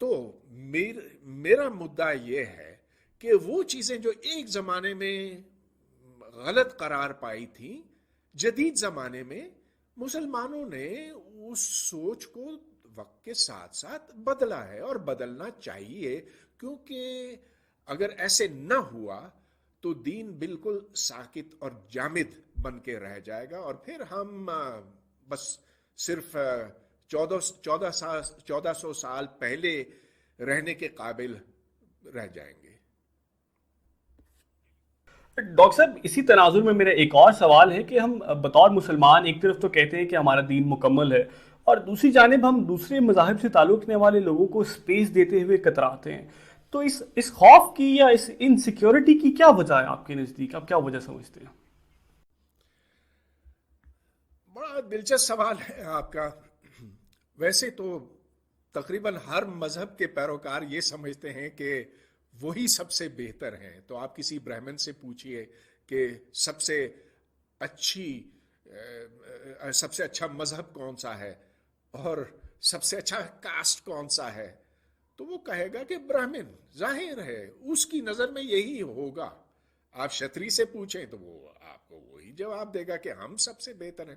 تو میرا مدعا یہ ہے کہ وہ چیزیں جو ایک زمانے میں غلط قرار پائی تھیں، جدید زمانے میں مسلمانوں نے اس سوچ کو وقت کے ساتھ ساتھ بدلا ہے اور بدلنا چاہیے، کیونکہ اگر ایسے نہ ہوا تو دین بالکل ساکت اور جامد بن کے رہ جائے گا، اور پھر ہم بس صرف 1400 سال پہلے رہنے کے قابل رہ جائیں گے۔ ڈاکٹر صاحب، اسی تناظر میں میرا ایک اور سوال ہے کہ ہم بطور مسلمان ایک طرف تو کہتے ہیں کہ ہمارا دین مکمل ہے، اور دوسری جانب ہم دوسرے مذاہب سے تعلق رکھنے والے لوگوں کو اسپیس دیتے ہوئے کتراتے ہیں، تو اس خوف کی یا اس انسیکیورٹی کی کیا وجہ ہے آپ کے نزدیک؟ آپ کیا وجہ سمجھتے ہیں؟ بڑا دلچسپ سوال ہے آپ کا۔ ویسے تو تقریباً ہر مذہب کے پیروکار یہ سمجھتے ہیں کہ وہی سب سے بہتر ہیں۔ تو آپ کسی برہمن سے پوچھئے کہ سب سے اچھا مذہب کون سا ہے اور سب سے اچھا کاسٹ کون سا ہے، تو وہ کہے گا کہ برہمن۔ ظاہر ہے اس کی نظر میں یہی ہوگا۔ آپ شتری سے پوچھیں تو وہ آپ کو وہی جواب دے گا کہ ہم سب سے بہتر ہیں،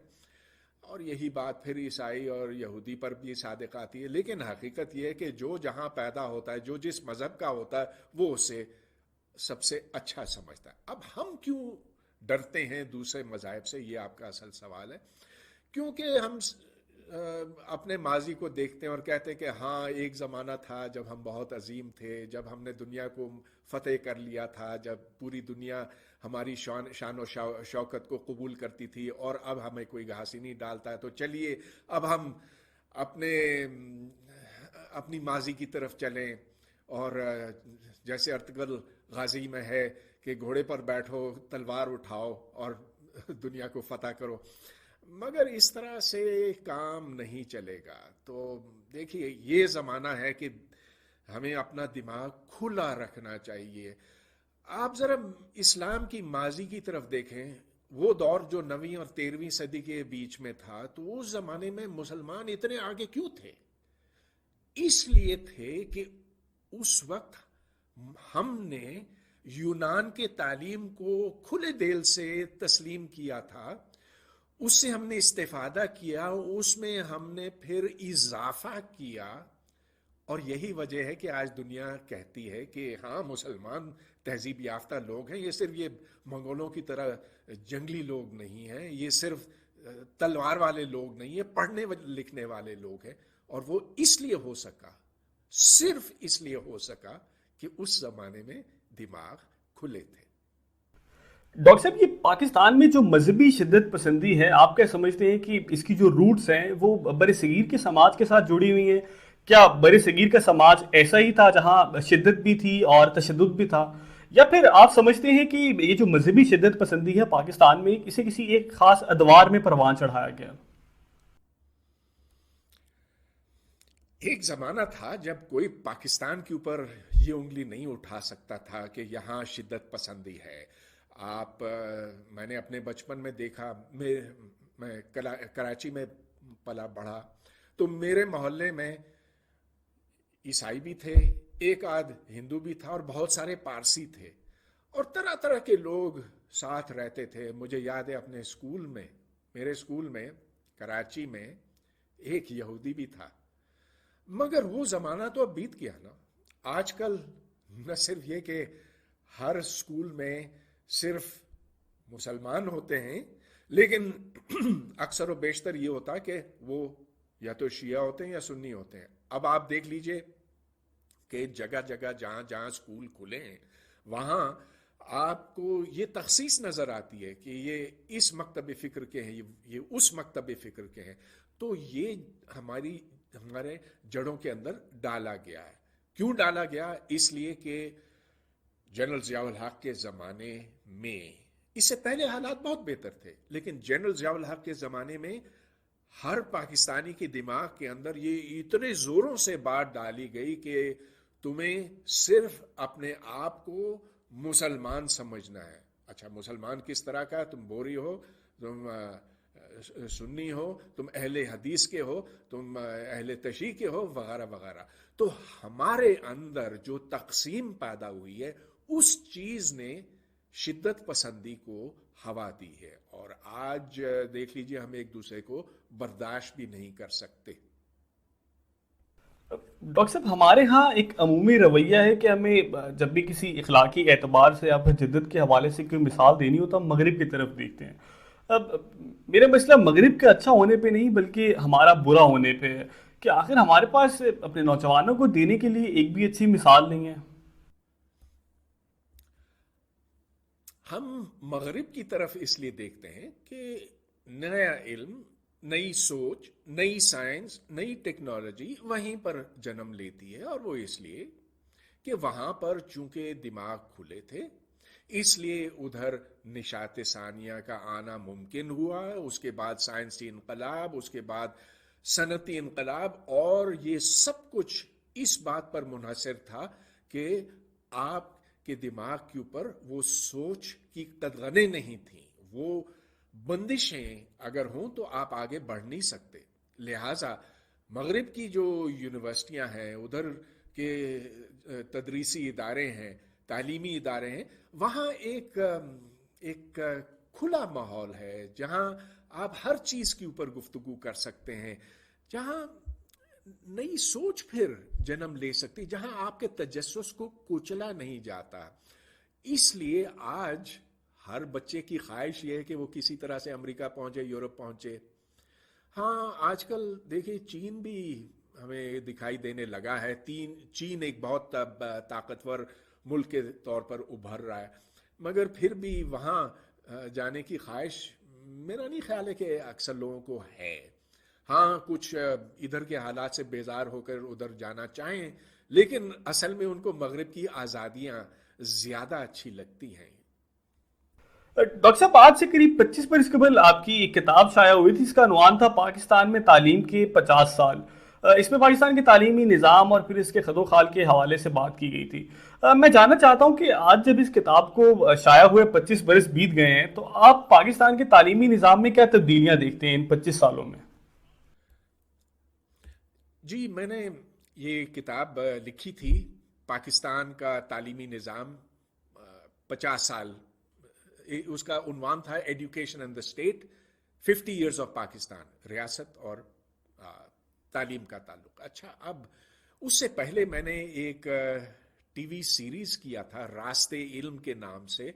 اور یہی بات پھر عیسائی اور یہودی پر بھی صادق آتی ہے۔ لیکن حقیقت یہ ہے کہ جو جہاں پیدا ہوتا ہے، جو جس مذہب کا ہوتا ہے، وہ اسے سب سے اچھا سمجھتا ہے۔ اب ہم کیوں ڈرتے ہیں دوسرے مذاہب سے، یہ آپ کا اصل سوال ہے۔ کیونکہ ہم اپنے ماضی کو دیکھتے ہیں اور کہتے ہیں کہ ہاں ایک زمانہ تھا جب ہم بہت عظیم تھے، جب ہم نے دنیا کو فتح کر لیا تھا، جب پوری دنیا ہماری شان و شوکت کو قبول کرتی تھی، اور اب ہمیں کوئی گھاس ہی نہیں ڈالتا ہے۔ تو چلیے اب ہم اپنی ماضی کی طرف چلیں، اور جیسے ارطغرل غازی میں ہے کہ گھوڑے پر بیٹھو، تلوار اٹھاؤ اور دنیا کو فتح کرو۔ مگر اس طرح سے کام نہیں چلے گا۔ تو دیکھیے یہ زمانہ ہے کہ ہمیں اپنا دماغ کھلا رکھنا چاہیے۔ آپ ذرا اسلام کی ماضی کی طرف دیکھیں، وہ دور جو 9ویں اور 13ویں صدی کے بیچ میں تھا، تو اس زمانے میں مسلمان اتنے آگے کیوں تھے؟ اس لیے تھے کہ اس وقت ہم نے یونان کے تعلیم کو کھلے دل سے تسلیم کیا تھا، اس سے ہم نے استفادہ کیا، اس میں ہم نے پھر اضافہ کیا، اور یہی وجہ ہے کہ آج دنیا کہتی ہے کہ ہاں مسلمان تہذیب یافتہ لوگ ہیں، یہ صرف یہ منگولوں کی طرح جنگلی لوگ نہیں ہیں، یہ صرف تلوار والے لوگ نہیں ہیں، پڑھنے لکھنے والے لوگ ہیں۔ اور وہ اس لیے ہو سکا، صرف اس لیے ہو سکا کہ اس زمانے میں دماغ کھلے تھے۔ ڈاکٹر صاحب، یہ پاکستان میں جو مذہبی شدت پسندی ہے، آپ کیا سمجھتے ہیں کہ اس کی جو روٹس ہیں وہ بر صغیر کے سماج کے ساتھ جڑی ہوئی ہیں؟ کیا بر صغیر کا سماج ایسا ہی تھا جہاں شدت بھی تھی اور تشدد بھی تھا، یا پھر آپ سمجھتے ہیں کہ یہ جو مذہبی شدت پسندی ہے پاکستان میں کسی ایک خاص ادوار میں پروان چڑھایا گیا؟ ایک زمانہ تھا جب کوئی پاکستان کے اوپر یہ انگلی نہیں اٹھا سکتا تھا کہ یہاں شدت پسندی ہے۔ میں نے اپنے بچپن میں دیکھا، میں کراچی میں پلا بڑھا، تو میرے محلے میں عیسائی بھی تھے، ایک آدھ ہندو بھی تھا، اور بہت سارے پارسی تھے، اور طرح طرح کے لوگ ساتھ رہتے تھے۔ مجھے یاد ہے اپنے اسکول میں، میرے اسکول میں کراچی میں ایک یہودی بھی تھا۔ مگر وہ زمانہ تو اب بیت گیا نا۔ آج کل نہ صرف یہ کہ ہر اسکول میں صرف مسلمان ہوتے ہیں، لیکن اکثر و بیشتر یہ ہوتا ہے کہ وہ یا تو شیعہ ہوتے ہیں یا سنی ہوتے ہیں۔ اب آپ دیکھ لیجئے کہ جگہ جگہ جہاں جہاں اسکول کھلے ہیں، وہاں آپ کو یہ تخصیص نظر آتی ہے کہ یہ اس مکتب فکر کے ہیں، یہ اس مکتب فکر کے ہیں۔ تو یہ ہمارے جڑوں کے اندر ڈالا گیا ہے۔ کیوں ڈالا گیا؟ اس لیے کہ جنرل ضیاء الحق کے زمانے میں، اس سے پہلے حالات بہت بہتر تھے، لیکن جنرل ضیاء الحق کے زمانے میں ہر پاکستانی کے دماغ کے اندر یہ اتنے زوروں سے بات ڈالی گئی کہ تمہیں صرف اپنے آپ کو مسلمان سمجھنا ہے۔ اچھا مسلمان کس طرح کا؟ تم بوری ہو، تم سنی ہو، تم اہل حدیث کے ہو، تم اہل تشیع کے ہو، وغیرہ وغیرہ. تو ہمارے اندر جو تقسیم پیدا ہوئی ہے اس چیز نے شدت پسندی کو ہوا دی ہے، اور آج دیکھ لیجئے ہم ایک دوسرے کو برداشت بھی نہیں کر سکتے. ڈاکٹر صاحب ہمارے ہاں ایک عمومی رویہ ہے کہ ہمیں جب بھی کسی اخلاقی اعتبار سے یا پھر جدت کے حوالے سے کوئی مثال دینی ہو تو ہم مغرب کی طرف دیکھتے ہیں. اب میرا مسئلہ مغرب کے اچھا ہونے پہ نہیں بلکہ ہمارا برا ہونے پہ ہے کہ آخر ہمارے پاس اپنے نوجوانوں کو دینے کے لیے ایک بھی اچھی مثال نہیں ہے. ہم مغرب کی طرف اس لیے دیکھتے ہیں کہ نیا علم، نئی سوچ، نئی سائنس، نئی ٹیکنالوجی وہیں پر جنم لیتی ہے، اور وہ اس لیے کہ وہاں پر چونکہ دماغ کھلے تھے اس لیے ادھر نشاط ثانیہ کا آنا ممکن ہوا. اس کے بعد سائنسی انقلاب، اس کے بعد صنعتی انقلاب، اور یہ سب کچھ اس بات پر منحصر تھا کہ آپ کے دماغ کے اوپر وہ سوچ کی قدغنیں نہیں تھیں، وہ بندشیں اگر ہوں تو آپ آگے بڑھ نہیں سکتے. لہٰذا مغرب کی جو یونیورسٹیاں ہیں، ادھر کے تدریسی ادارے ہیں، تعلیمی ادارے ہیں، وہاں ایک کھلا ماحول ہے جہاں آپ ہر چیز کے اوپر گفتگو کر سکتے ہیں، جہاں نئی سوچ پھر جنم لے سکتی، جہاں آپ کے تجسس کو کچلا نہیں جاتا. اس لیے آج ہر بچے کی خواہش یہ ہے کہ وہ کسی طرح سے امریکہ پہنچے، یورپ پہنچے. ہاں آج کل دیکھیں چین بھی ہمیں دکھائی دینے لگا ہے. چین ایک بہت طاقتور ملک کے طور پر ابھر رہا ہے، مگر پھر بھی وہاں جانے کی خواہش میرا نہیں خیال ہے کہ اکثر لوگوں کو ہے. ہاں کچھ ادھر کے حالات سے بیزار ہو کر ادھر جانا چاہیں، لیکن اصل میں ان کو مغرب کی آزادیاں زیادہ اچھی لگتی ہیں. ڈاکٹر صاحب آج سے قریب 25 برس قبل آپ کی ایک کتاب شائع ہوئی تھی، اس کا عنوان تھا پاکستان میں تعلیم کے 50 سال. اس میں پاکستان کے تعلیمی نظام اور پھر اس کے خد و خال کے حوالے سے بات کی گئی تھی. میں جاننا چاہتا ہوں کہ آج جب اس کتاب کو شائع ہوئے 25 برس بیت گئے ہیں تو آپ پاکستان کے تعلیمی نظام میں کیا تبدیلیاں دیکھتے ہیں ان 25 سالوں میں؟ جی میں نے یہ کتاب لکھی تھی، پاکستان کا تعلیمی نظام 50 سال. اس کا عنوان تھا education and the state 50 years of Pakistan, ریاست اور تعلیم کا تعلق. اچھا اب اس سے پہلے میں نے ایک ٹی وی سیریز کیا تھا راستے علم کے نام سے،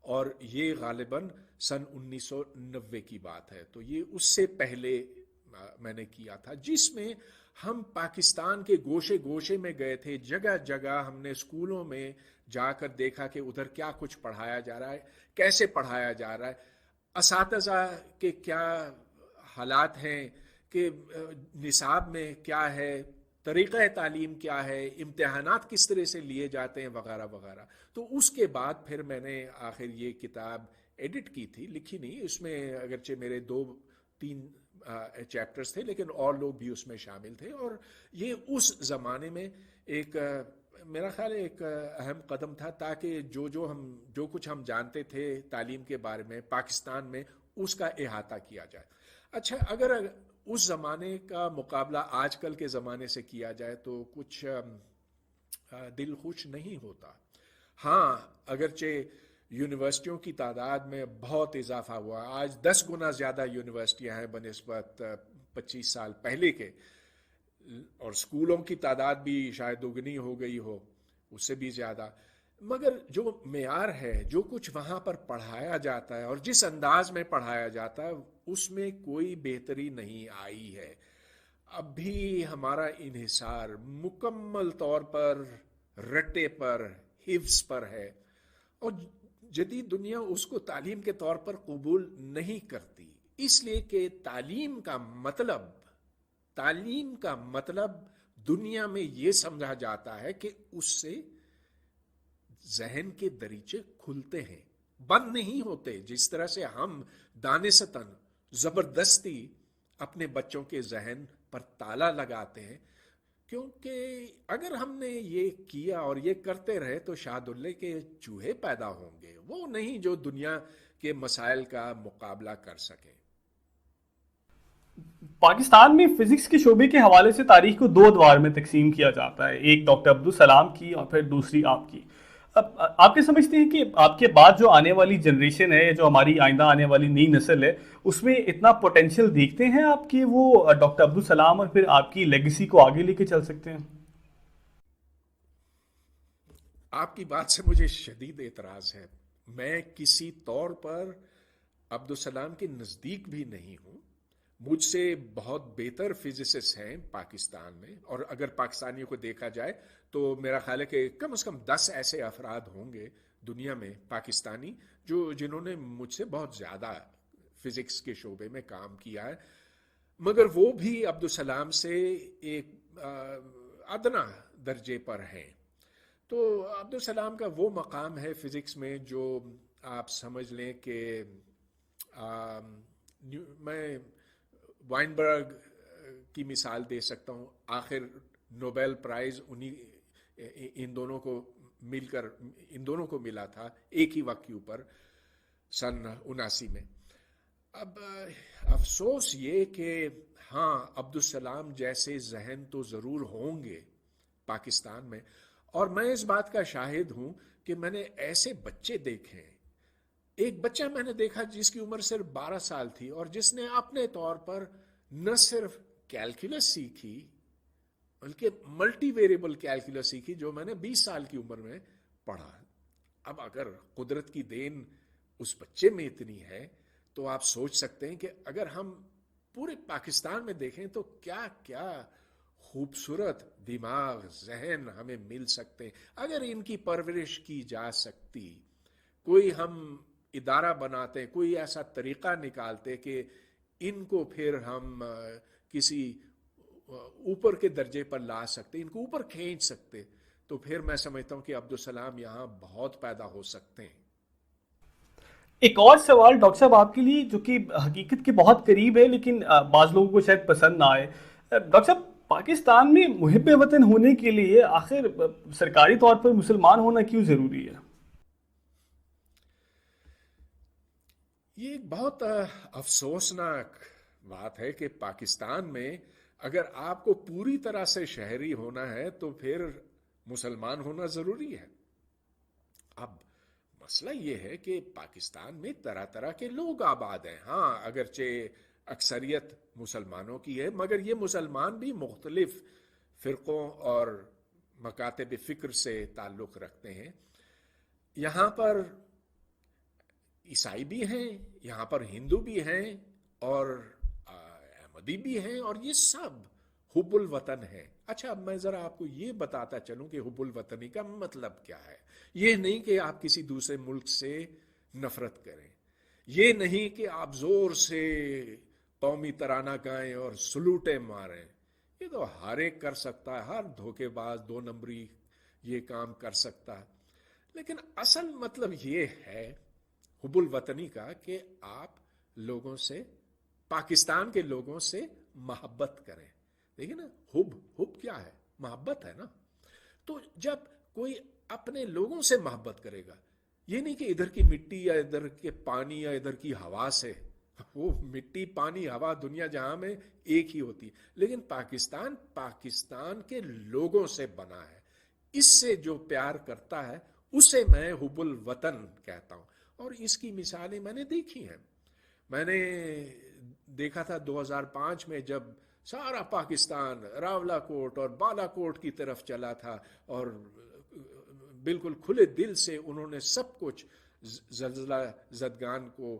اور یہ غالباً سن 1990 کی بات ہے. تو یہ اس سے پہلے میں نے کیا تھا، جس میں ہم پاکستان کے گوشے گوشے میں گئے تھے. جگہ جگہ ہم نے اسکولوں میں جا کر دیکھا کہ ادھر کیا کچھ پڑھایا جا رہا ہے، کیسے پڑھایا جا رہا ہے، اساتذہ کے کیا حالات ہیں، کہ نصاب میں کیا ہے، طریقہ تعلیم کیا ہے، امتحانات کس طرح سے لیے جاتے ہیں، وغیرہ وغیرہ. تو اس کے بعد پھر میں نے آخر یہ کتاب ایڈٹ کی تھی، لکھی نہیں. اس میں اگرچہ میرے 2-3 چیپٹرز تھے لیکن اور لوگ بھی اس میں شامل تھے، اور یہ اس زمانے میں ایک میرا خیال ہے ایک اہم قدم تھا، تاکہ جو کچھ ہم جانتے تھے تعلیم کے بارے میں پاکستان میں اس کا احاطہ کیا جائے. اچھا اگر اس زمانے کا مقابلہ آج کل کے زمانے سے کیا جائے تو کچھ دل خوش نہیں ہوتا. ہاں اگرچہ یونیورسٹیوں کی تعداد میں بہت اضافہ ہوا، آج 10 گنا زیادہ یونیورسٹیاں ہیں بنسبت 25 سال پہلے کے، اور اسکولوں کی تعداد بھی شاید دوگنی ہو گئی ہو، اس سے بھی زیادہ. مگر جو معیار ہے، جو کچھ وہاں پر پڑھایا جاتا ہے اور جس انداز میں پڑھایا جاتا ہے، اس میں کوئی بہتری نہیں آئی ہے. اب بھی ہمارا انحصار مکمل طور پر رٹے پر، حفظ پر ہے، اور جدید دنیا اس کو تعلیم کے طور پر قبول نہیں کرتی، اس لیے کہ تعلیم کا مطلب دنیا میں یہ سمجھا جاتا ہے کہ اس سے ذہن کے دریچے کھلتے ہیں، بند نہیں ہوتے. جس طرح سے ہم دانستاً زبردستی اپنے بچوں کے ذہن پر تالا لگاتے ہیں، کیونکہ اگر ہم نے یہ کیا اور یہ کرتے رہے تو شاہد اللہ کے چوہے پیدا ہوں گے، وہ نہیں جو دنیا کے مسائل کا مقابلہ کر سکیں. پاکستان میں فزکس کے شعبے کے حوالے سے تاریخ کو دو ادوار میں تقسیم کیا جاتا ہے، ایک ڈاکٹر عبدالسلام کی اور پھر دوسری آپ کی. اب آپ کیا سمجھتے ہیں کہ آپ کے بعد جو آنے والی جنریشن ہے، جو ہماری آئندہ آنے والی نئی نسل ہے، اس میں اتنا پوٹینشیل دیکھتے ہیں آپ کہ وہ ڈاکٹر عبدالسلام اور پھر آپ کی لیگیسی کو آگے لے کے چل سکتے ہیں؟ آپ کی بات سے مجھے شدید اعتراض ہے. میں کسی طور پر عبدالسلام کے نزدیک بھی نہیں ہوں. مجھ سے بہت بہتر فزسسٹ ہیں پاکستان میں، اور اگر پاکستانیوں کو دیکھا جائے تو میرا خیال ہے کہ کم از کم 10 ایسے افراد ہوں گے دنیا میں پاکستانی جنہوں نے مجھ سے بہت زیادہ فزکس کے شعبے میں کام کیا ہے. مگر وہ بھی عبدالسلام سے ایک ادنا درجے پر ہیں. تو عبدالسلام کا وہ مقام ہے فزکس میں جو آپ سمجھ لیں کہ میں وائنبرگ کی مثال دے سکتا ہوں. آخر نوبیل پرائز ان دونوں کو ملا تھا ایک ہی وقت کے اوپر سن 79 میں. اب افسوس یہ کہ ہاں عبدالسلام جیسے ذہن تو ضرور ہوں گے پاکستان میں، اور میں اس بات کا شاہد ہوں کہ میں نے ایسے بچے دیکھے ہیں. ایک بچہ میں نے دیکھا جس کی عمر صرف 12 سال تھی اور جس نے اپنے طور پر نہ صرف کیلکولس سیکھی بلکہ ملٹی ویریبل کیلکولس سیکھی جو میں نے 20 سال کی عمر میں پڑھا. اب اگر قدرت کی دین اس بچے میں اتنی ہے تو آپ سوچ سکتے ہیں کہ اگر ہم پورے پاکستان میں دیکھیں تو کیا کیا خوبصورت دماغ ذہن ہمیں مل سکتے ہیں اگر ان کی پرورش کی جا سکتی. کوئی ہم ادارہ بناتے، کوئی ایسا طریقہ نکالتے کہ ان کو پھر ہم کسی اوپر کے درجے پر لا سکتے، ان کو اوپر کھینچ سکتے، تو پھر میں سمجھتا ہوں کہ عبدالسلام یہاں بہت پیدا ہو سکتے ہیں. ایک اور سوال ڈاکٹر صاحب آپ کے لیے جو کہ حقیقت کے بہت قریب ہے لیکن بعض لوگوں کو شاید پسند نہ آئے. ڈاکٹر صاحب، پاکستان میں محب وطن ہونے کے لیے آخر سرکاری طور پر مسلمان ہونا کیوں ضروری ہے؟ یہ ایک بہت افسوسناک بات ہے کہ پاکستان میں اگر آپ کو پوری طرح سے شہری ہونا ہے تو پھر مسلمان ہونا ضروری ہے. اب مسئلہ یہ ہے کہ پاکستان میں طرح طرح کے لوگ آباد ہیں. ہاں اگرچہ اکثریت مسلمانوں کی ہے مگر یہ مسلمان بھی مختلف فرقوں اور مکاتب فکر سے تعلق رکھتے ہیں. یہاں پر عیسائی بھی ہیں، یہاں پر ہندو بھی ہیں اور احمدی بھی ہیں، اور یہ سب حب الوطن ہے. اچھا اب میں ذرا آپ کو یہ بتاتا چلوں کہ حب الوطنی کا مطلب کیا ہے. یہ نہیں کہ آپ کسی دوسرے ملک سے نفرت کریں، یہ نہیں کہ آپ زور سے قومی ترانہ گائیں اور سلوٹیں ماریں. یہ تو ہر ایک کر سکتا ہے، ہر دھوکے باز 2 نمبری یہ کام کر سکتا ہے. لیکن اصل مطلب یہ ہے حب الوطنی کا کہ آپ لوگوں سے، پاکستان کے لوگوں سے محبت کریں. دیکھیں نا، حب کیا ہے؟ محبت ہے نا. تو جب کوئی اپنے لوگوں سے محبت کرے گا، یہ نہیں کہ ادھر کی مٹی یا ادھر کے پانی یا ادھر کی ہوا سے. وہ مٹی پانی ہوا دنیا جہاں میں ایک ہی ہوتی ہے، لیکن پاکستان کے لوگوں سے بنا ہے. اس سے جو پیار کرتا ہے اسے میں حب الوطن کہتا ہوں. اور اس کی مثالیں میں نے دیکھی ہیں. میں نے دیکھا تھا 2005 میں جب سارا پاکستان راولا کوٹ اور بالا کوٹ کی طرف چلا تھا اور بالکل کھلے دل سے انہوں نے سب کچھ زلزلہ زدگان کو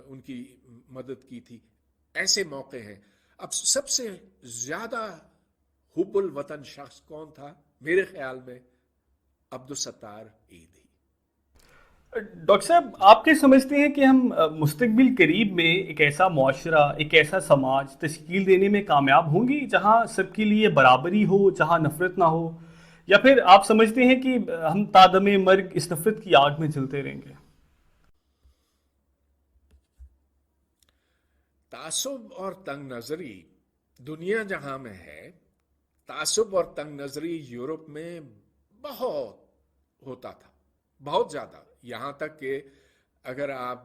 ان کی مدد کی تھی. ایسے موقع ہیں. اب سب سے زیادہ حب الوطن شخص کون تھا؟ میرے خیال میں عبدالستار عیدی. ڈاکٹر صاحب، آپ کیا سمجھتے ہیں کہ ہم مستقبل قریب میں ایک ایسا معاشرہ، ایک ایسا سماج تشکیل دینے میں کامیاب ہوں گی جہاں سب کے لیے برابری ہو، جہاں نفرت نہ ہو، یا پھر آپ سمجھتے ہیں کہ ہم تا دم مرگ اس نفرت کی آگ میں جلتے رہیں گے؟ تعصب اور تنگ نظری دنیا جہاں میں ہے، تعصب اور تنگ نظری یورپ میں بہت ہوتا تھا، بہت زیادہ. یہاں تک کہ اگر آپ